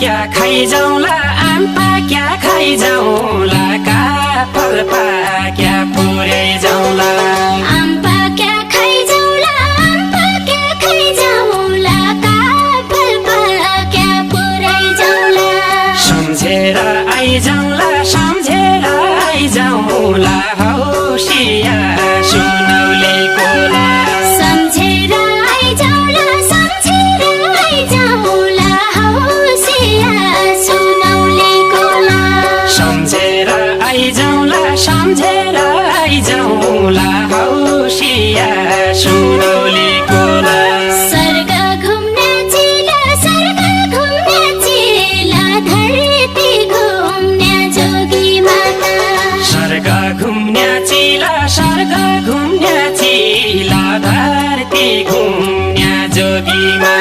क्या खाइजाउँला आम पाक्या खाइजाउँला काफल पाक्या पुर्याइजाउँला आम पाक्या खाइजाउँला आम पाक्या खाइजाउँला काफल पाक्या पुर्याइजाउँला सम्झेर आइजाउँला हौसिया सुनौले कोला सम्झेर आइजाउँला हौसिया सुनौले कोला सम्झेर आइजाउँला हौसिया सुनौले कोला स्वर्ग घुम्ने चिला धरती घुम्ने जोगी माता स्वर्ग घुम्ने चिला धरती घुम्ने जोगी माता